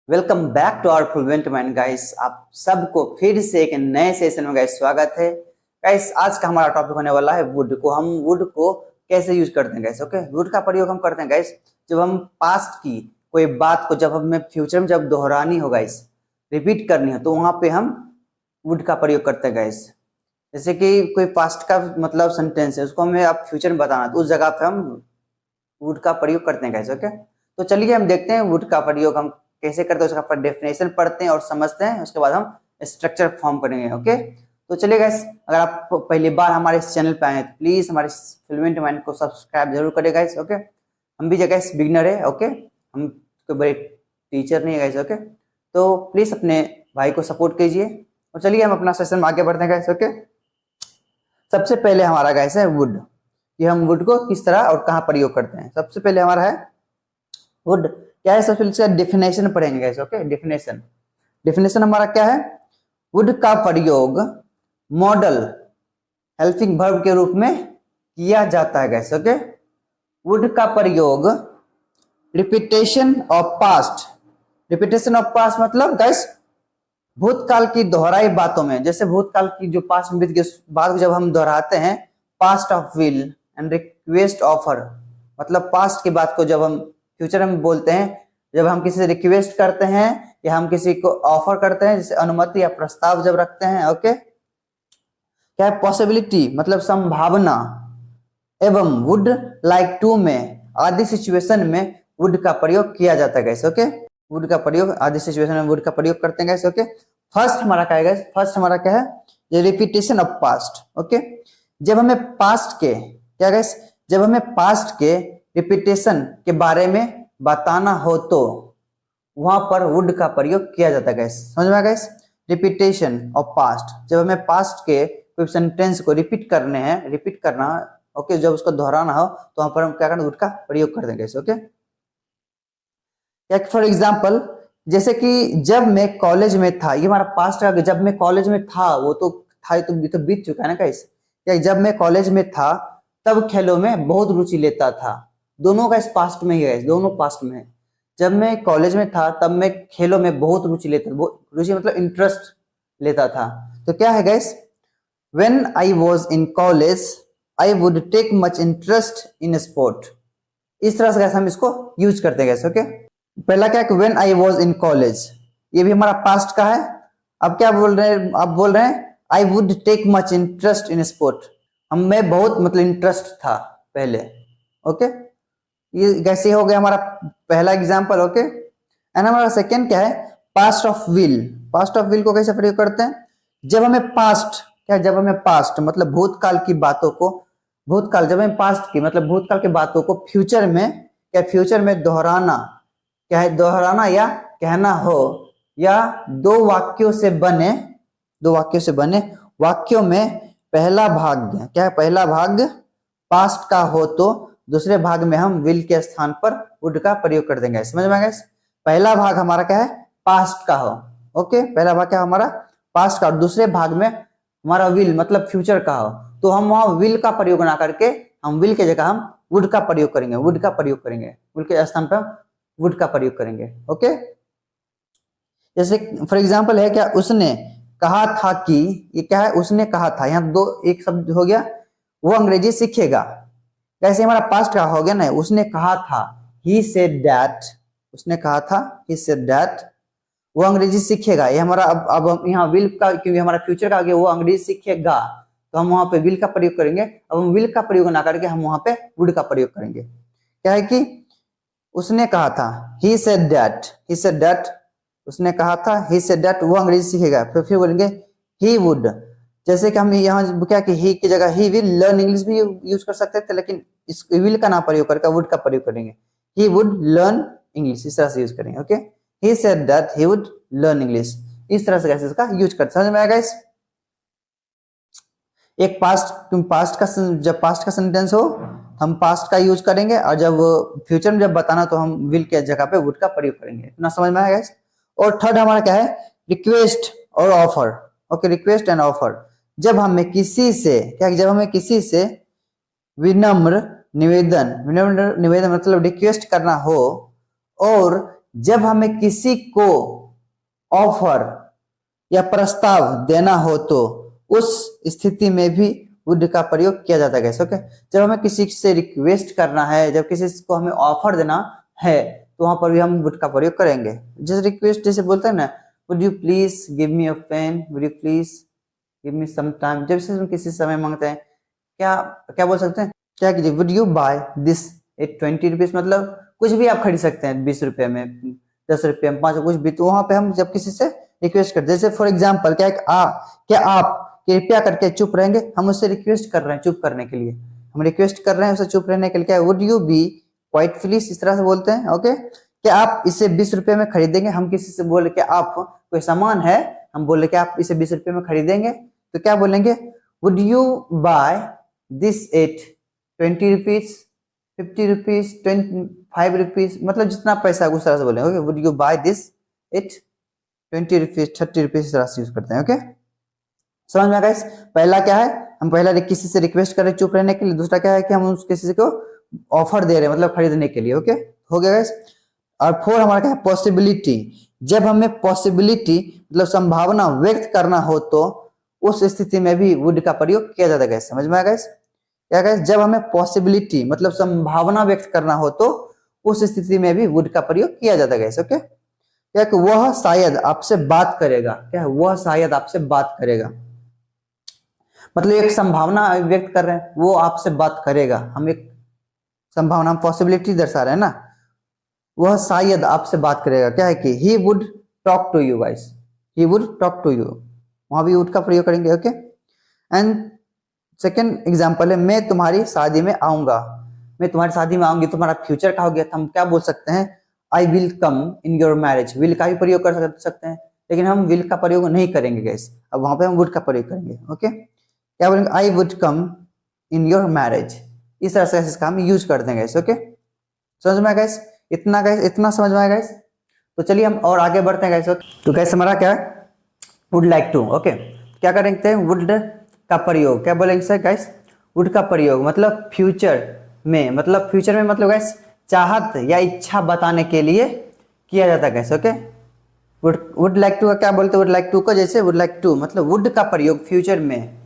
Welcome back to our Fluent Mind guys. आप सबको फिर से एक नए सेशन में गाइस स्वागत है। गाइस आज का हमारा टॉपिक होने वाला है वुड को। हम वुड को कैसे यूज करते हैं गाइस। ओके, वुड का प्रयोग हम करते हैं गाइस जब हम पास्ट की कोई बात को जब हमें फ्यूचर में जब दोहरानी हो गाइस, रिपीट करनी हो, तो वहां पे हम वुड का प्रयोग करते हैं गाइस। जैसे कि कोई पास्ट का मतलब सेंटेंस है, उसको हमें आप फ्यूचर में बताना, तो उस जगह पे हम वुड का प्रयोग करते हैं गाइस। ओके, तो चलिए हम देखते हैं वुड का प्रयोग हम कैसे करते हैं, उसका डेफिनेशन पढ़ते हैं और समझते हैं, उसके बाद हम स्ट्रक्चर फॉर्म करेंगे। ओके, तो चलिए गाइस, अगर आप पहली बार हमारे इस चैनल पे आए हैं तो प्लीज हमारे फ्लुएंट माइंड को सब्सक्राइब जरूर करें गाइस। ओके, हम भी गाइस बिगनर है। ओके, हम कोई बड़े टीचर नहीं है गाइस। ओके, तो प्लीज अपने भाई को सपोर्ट कीजिए और चलिए हम अपना सेशन में आगे बढ़ते हैं गाइस। ओके, सबसे पहले हमारा गाइस है वुड, कि हम वुड को किस तरह और कहाँ प्रयोग करते हैं। सबसे पहले हमारा है वुड क्या है, सबसे पहले डेफिनेशन पढ़ेंगे गाइस। ओके, डेफिनेशन हमारा क्या है, वुड का प्रयोग मॉडल हेल्पिंग वर्ब के रूप में किया जाता है गाइस। ओके, वुड का प्रयोग रिपीटेशन ऑफ पास्ट मतलब गाइस भूतकाल की दोहराई बातों में, जैसे भूतकाल की जो पास्ट में बीत गई बात को जब हम दोहराते हैं, past of will and request offer, मतलब पास्ट की बात को जब हम फ्यूचर में बोलते हैं, जब हम किसी से रिक्वेस्ट करते हैं या हम किसी को ऑफर करते हैं, जैसे अनुमति या प्रस्ताव जब रखते हैं। ओके, क्या है, पॉसिबिलिटी मतलब संभावना, एवं वुड लाइक टू में आदि सिचुएशन में वुड का प्रयोग किया जाता है गाइस। ओके, वुड का प्रयोग आदि सिचुएशन में वुड का प्रयोग करते हैं गाइस। ओके, फर्स्ट हमारा क्या है गाइस, फर्स्ट हमारा क्या है, ये रिपीटेशन ऑफ पास्ट। ओके, जब हमें पास्ट के क्या गाइस, जब हमें पास्ट के रिपीटेशन के बारे में बताना हो तो वहां पर वुड का प्रयोग किया जाता है गाइस। समझ में आ गाइस, रिपीटेशन ऑफ पास्ट, जब हमें पास्ट के कोई सेंटेंस को रिपीट करना, ओके, जब उसको दोहराना हो तो वहां पर हम क्या करना, वुड का प्रयोग करते हैं गाइस। ओके, फॉर एग्जाम्पल, जैसे कि जब मैं कॉलेज में था, ये हमारा पास्ट का, जब मैं कॉलेज में था वो तो था, तो बीत चुका है ना गाइस। जब मैं कॉलेज में था तब खेलों में बहुत रुचि लेता था, दोनों गाइस पास्ट में ही है, दोनों पास्ट में है। जब मैं कॉलेज में था तब मैं खेलों में बहुत रुचि लेता, रुचि मतलब इंटरेस्ट लेता था। तो क्या है guys, when I was in college I would take much interest in sport. इस तरह से गाइस हम इसको यूज करते हैं गाइस। ओके, पहला क्या है, when I was in college, ये भी हमारा पास्ट का है। अब क्या बोल रहे हैं, आप बोल रहे हैं I would take much interest in sport, हम में बहुत मतलब इंटरेस्ट था पहले। ओके, ये कैसे हो गया हमारा पहला एग्जांपल। ओके, एंड हमारा सेकंड क्या है, past of will. Past of will को कैसे प्रयोग करते हैं, जब हमें पास्ट क्या, जब हमें पास्ट मतलब भूतकाल की बातों को, भूतकाल जब हमें पास्ट की मतलब भूतकाल की बातों को फ्यूचर में क्या, फ्यूचर में दोहराना, क्या है, दोहराना या कहना हो, या दो वाक्यों से बने वाक्यों में पहला भाग क्या है, पहला भाग पास्ट का हो तो दूसरे भाग में हम विल के स्थान पर वुड का प्रयोग कर देंगे। समझ में आ गया, पहला भाग हमारा क्या है, पास्ट का हो। ओके, पहला भाग क्या हमारा पास्ट का, और दूसरे भाग में हमारा विल मतलब फ्यूचर का हो, तो हम वहां विल का प्रयोग ना करके हम विल के जगह हम वुड का प्रयोग करेंगे, वुड के स्थान पर वुड का प्रयोग करेंगे। ओके, जैसे फॉर एग्जांपल है क्या, उसने कहा था कि, ये क्या है, उसने कहा था, यहाँ दो एक शब्द हो गया, वो अंग्रेजी सीखेगा। कैसे हमारा पास्ट का हो गया ना, उसने कहा था, he said that, उसने कहा था, he said that, वो अंग्रेजी सीखेगा। ये हमारा अब यहाँ विल का, क्योंकि हमारा फ्यूचर का आ गया, वो अंग्रेजी सीखेगा, तो हम वहां पे विल का प्रयोग करेंगे। अब हम विल का प्रयोग ना करके हम वहां पे वुड का प्रयोग करेंगे। क्या है कि उसने कहा था, he said that, उसने कहा था, he said that, वो अंग्रेजी सीखेगा। फिर बोलेंगे he would, जैसे कि हम यहाँ क्या कि he की जगह he will learn इंग्लिश भी यूज कर सकते थे, लेकिन इस विल का ना प्रयोग करके वुड का प्रयोग करेंगे, he would learn इंग्लिश, इस तरह से यूज करेंगे। Okay, he said that he would learn English, इस तरह से कैसे इसका यूज करते, समझ में आएगा। इस एक पास्ट का जब पास्ट का सेंटेंस हो हम पास्ट का यूज करेंगे, और जब फ्यूचर में जब बताना तो हम विल के जगह पे वुड का प्रयोग करेंगे। इतना समझ में आएगा। और थर्ड हमारा क्या है, रिक्वेस्ट और offer. Okay, request and offer, जब हमें किसी से विनम्र निवेदन मतलब रिक्वेस्ट करना हो और जब हमें किसी को ऑफर या प्रस्ताव देना हो तो उस स्थिति में भी वुड का प्रयोग किया जाता है गाइस। ओके, जब हमें किसी से रिक्वेस्ट करना है, जब किसी को हमें ऑफर देना है, तो वहां पर भी हम वुड का प्रयोग करेंगे। जैसे रिक्वेस्ट जैसे बोलते हैं ना, would you please give me a pen, would you please give me some time. जब से हम किसी समय मांगते हैं, क्या क्या बोल सकते हैं, क्या कीजिए, would you buy this at 20 rupees, मतलब कुछ भी आप खरीद सकते हैं 20 रुपए में, 10 रुपए में, 5, कुछ भी। तो वहां पे हम जब किसी से रिक्वेस्ट करते हैं, जैसे फॉर एग्जाम्पल क्या आप कृपया करके चुप रहेंगे, हम उससे रिक्वेस्ट कर रहे हैं चुप करने के लिए, हम रिक्वेस्ट कर रहे हैं उसे चुप रहने के लिए, क्या would you be quiet please, इस तरह से बोलते हैं। ओके, क्या आप इसे 20 रुपए में खरीदेंगे, हम किसी से बोले कि आप कोई सामान है, हम बोले कि आप इसे 20 रुपए में खरीदेंगे, तो क्या बोलेंगे, would you buy this at 20 rupees, 50 rupees, 25 rupees, मतलब जितना पैसा उस तरह से बोलेंगे। Okay, would you buy this at 20 rupees, 30 rupees, इस तरह से यूज करते हैं। ओके, समझ में आ गाइस। पहला क्या है, हम पहला किसी से रिक्वेस्ट कर रहे हैं चुप रहने के लिए, दूसरा क्या है कि हम उस किसी को ऑफर दे रहे हैं, मतलब खरीदने के लिए। ओके, हो गया गाइस। और 4 हमारा क्या है, पॉसिबिलिटी। जब हमें पॉसिबिलिटी मतलब संभावना व्यक्त करना हो तो उस स्थिति में भी वुड का प्रयोग किया जाता है गाइस। समझ में आया गाइस, क्या गाइस, जब हमें पॉसिबिलिटी मतलब संभावना व्यक्त करना हो तो उस स्थिति में भी वुड का प्रयोग किया जाता है गाइस। ओके, क्या कि वह शायद आपसे बात करेगा, क्या है, वह शायद आपसे बात करेगा, मतलब एक संभावना व्यक्त कर रहे हैं, वो आपसे बात करेगा, हम एक संभावना पॉसिबिलिटी दर्शा रहे हैं ना, वह शायद आपसे बात करेगा, क्या है कि he would talk to you guys, he would talk to you, वहां भी वुड का प्रयोग करेंगे। ओके, एंड सेकेंड एग्जाम्पल है, मैं तुम्हारी शादी में आऊंगा, मैं तुम्हारी शादी में आऊंगी, तुम्हारा फ्यूचर का हो गया, तो हम क्या बोल सकते हैं, I will come in your marriage. Will का भी प्रयोग कर सकते हैं, लेकिन हम विल का प्रयोग नहीं करेंगे गाइस, अब वहां पे हम वुड का प्रयोग करेंगे। ओके, क्या बोलेंगे, I would come in your marriage, इस तरह से इसका हम यूज करते हैं गाइस। ओके, समझ में आया गाइस, इतना गाइस, इतना समझ में आया गाइस। तो चलिए हम और आगे बढ़ते हैं गाइस। तो गाइस हमारा क्या है, वुड लाइक टू। ओके, क्या करेंगे, वुड का प्रयोग, क्या बोलेंगे सर गाइस, वुड का प्रयोग मतलब फ्यूचर में, मतलब फ्यूचर में मतलब गाइस चाहत या इच्छा बताने के लिए किया जाता है guys. Okay, would like to का क्या बोलते हैं, वुड लाइक टू को, जैसे वुड लाइक टू मतलब वुड का प्रयोग फ्यूचर में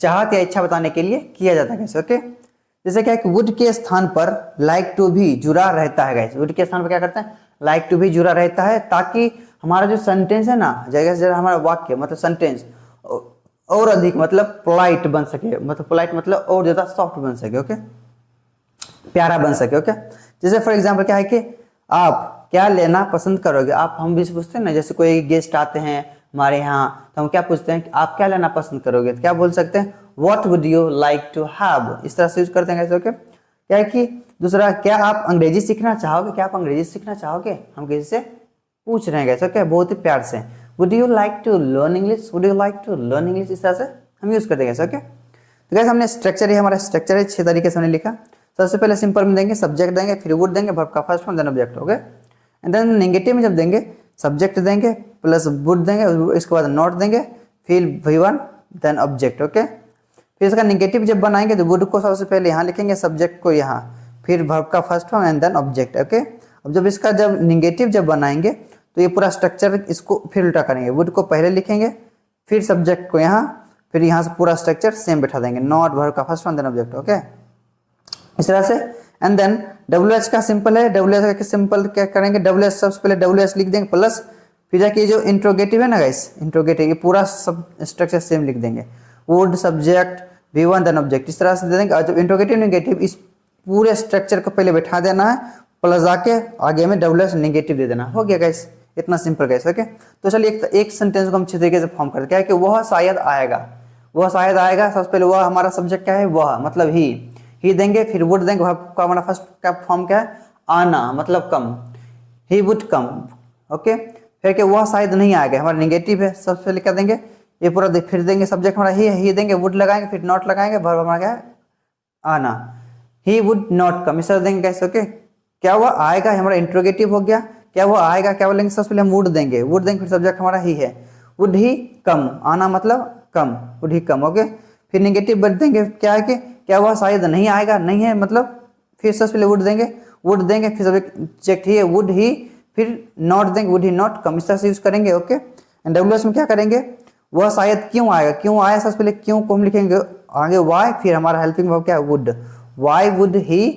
चाहत या इच्छा बताने के लिए किया जाता है गाइस। ओके, जैसे क्या है कि वुड के स्थान पर लाइक टू भी जुड़ा रहता है गाइस, वुड के स्थान पर क्या करते हैं, लाइक टू भी जुड़ा रहता है, ताकि हमारा जो सेंटेंस है ना, जगह से हमारा वाक्य मतलब सेंटेंस और अधिक मतलब पोलाइट बन सके, मतलब पोलाइट मतलब और ज्यादा सॉफ्ट बन सके। ओके, प्यारा बन सके। ओके, जैसे फॉर एग्जांपल क्या है कि आप क्या लेना पसंद करोगे, आप हम भी पूछते हैं ना, जैसे कोई गेस्ट आते हैं हमारे यहाँ, तो हम क्या पूछते हैं कि आप क्या लेना पसंद करोगे, तो क्या बोल सकते हैं, what would you like to have, इस तरह से यूज करते हैं गाइस। ओके, क्या है कि दूसरा, क्या आप अंग्रेजी सीखना चाहोगे, क्या आप अंग्रेजी सीखना चाहोगे, हम किसी से पूछ रहे हैं गाइस। ओके, बहुत ही प्यार से, would you like to learn English, would you like to learn English, इस तरह से हम यूज करते हैं गाइस। ओके, तो गाइस हमने स्ट्रक्चर, हमारा स्ट्रक्चर है 6 तरीके से हमने लिखा। सबसे पहले सिंपल में देंगे, सब्जेक्ट देंगे, फिर वुड देंगे, वर्ब का first form, then object. Okay, and then negative में जब देंगे, सब्जेक्ट देंगे प्लस वुड देंगे, इसके बाद नॉट देंगे, फिर V1 देन ऑब्जेक्ट। ओके, फिर इसका नेगेटिव जब बनाएंगे तो वुड को सबसे पहले यहाँ लिखेंगे, सब्जेक्ट को यहाँ, फिर वर्ब का first form and then object. Okay, अब जब इसका जब नेगेटिव जब बनाएंगे तो ये पूरा स्ट्रक्चर इसको फिर उल्टा करेंगे, वुड को पहले लिखेंगे, फिर सब्जेक्ट को यहाँ, फिर यहाँ से पूरा स्ट्रक्चर सेम बैठा देंगे, नॉट वर्ब का first form then object. Okay, इस तरह से। एंड देन WH का सिंपल है, WH का सिंपल क्या करेंगे, WH सबसे पहले WH लिख देंगे प्लस फिर जाके जो इंट्रोगेटिव है ना गाइस, इंट्रोगेटिव, ये पूरा सब स्ट्रक्चर सेम लिख देंगे, would subject V1 then object, इस तरह से दे देंगे। और जब इंट्रोगेटिव नेगेटिव इस पूरे स्ट्रक्चर को पहले बैठा देना है, प्लस जाके आगे में WH नेगेटिव दे देना, हो गया गाइस, इतना सिंपल गाइस। ओके, तो चलिए एक सेंटेंस को हम अच्छे तरीके से फॉर्म करते हैं, क्या है कि वह शायद आएगा, वह शायद आएगा, सबसे पहले वह हमारा सब्जेक्ट क्या है, वह मतलब ही देंगे, फिर वुड देंगे, का हमारा फर्स्ट का फॉर्म क्या है, आना मतलब कम, ही वुड कम। ओके, फिर कि वह शायद नहीं आएगा, हमारा नेगेटिव है, सबसे पहले क्या देंगे, ये पूरा फिर देंगे, सब्जेक्ट हमारा ही है, ही देंगे, वुड लगाएंगे, फिर नॉट लगाएंगे, वर्ब हमारा क्या है, आना, ही वुड नॉट कम, इस तरह देंगे गाइस। ओके, क्या वह आएगा, हमारा इंट्रोगेटिव हो गया, क्या वो आएगा, क्या बोलेंगे, सबसे पहले हम वुड देंगे, फिर सब्जेक्ट हमारा ही है, वुड ही कम, आना मतलब कम, वुड ही कम। ओके, फिर नेगेटिव बढ़ देंगे, क्या है कि क्या वह शायद नहीं आएगा, नहीं है मतलब, फिर सबसे पहले वुड देंगे, फिर सब्जेक्ट ही है, वुड ही, फिर नॉट देंगे, वुड ही नॉट कम, इस तरह से यूज करेंगे। ओके, एंड डब्ल्यूएच में क्या करेंगे, वह शायद क्यों आएगा, क्यों आया, सबसे पहले क्यों को हम लिखेंगे आगे वाई, फिर हमारा हेल्पिंग वर्ब क्या है वुड, वाई वुड ही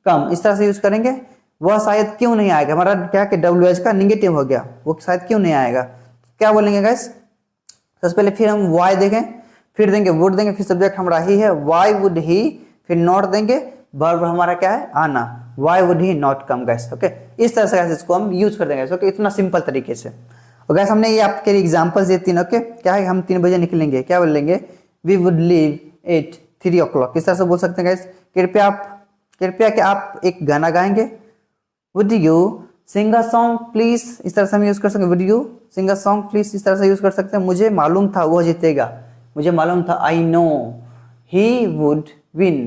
कम, इस तरह से यूज करेंगे। वह शायद क्यों नहीं आएगा, हमारा क्या कि डब्ल्यूएच का निगेटिव हो गया, वो शायद क्यों नहीं आएगा, क्या बोलेंगे गाइस, सबसे पहले फिर हम वाई देंगे, फिर देंगे वुड देंगे, फिर सब्जेक्ट हमारा ही है, वाई वुड ही, फिर नॉट देंगे, वर्ब हमारा क्या है आना, why would he not come guys. Okay, इस तरह से इसको हम यूज कर देंगे। ओके, इतना सिंपल तरीके से। और गाइस हमने ये आपके लिए एग्जांपल्स दिए 3। ओके, क्या है, हम 3 बजे निकलेंगे, क्या बोलेंगे, we would leave at 3 o'clock, इस तरह से बोल सकते हैं गाइस। कृपया क्या आप एक गाना गाएंगे, would you sing a song please, इस तरह से हम यूज कर सकते हैं, would you sing a song please, इस तरह से यूज कर सकते हैं। मुझे मालूम था वो जीतेगा, मुझे मालूम था, I know he would win,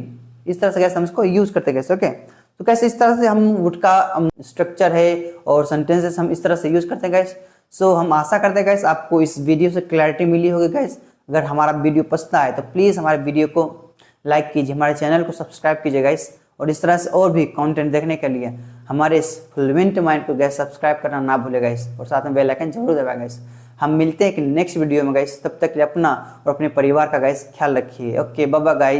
इस तरह से कैसे हम इसको यूज करते हैं। ओके, तो कैसे इस तरह से हम वुड का स्ट्रक्चर है और सेंटेंसेस हम इस तरह से यूज करते हैं गाइस। सो हम आशा करते हैं गाइस आपको इस वीडियो से क्लैरिटी मिली होगी गाइस। अगर हमारा वीडियो पसंद आए तो प्लीज हमारे वीडियो को लाइक कीजिए, हमारे चैनल को सब्सक्राइब कीजिए गाइस, और इस तरह से और भी कंटेंट देखने के लिए हमारे इस फ्लुएंट माइंड को गाइस सब्सक्राइब करना ना भूले गाइस, और साथ में बेल आइकन जरूर दबाएं गाइस। हम मिलते हैं कि नेक्स्ट वीडियो में गाइस, तब तक के लिए अपना और अपने परिवार का गाइस ख्याल रखिए। Okay, bye bye guys.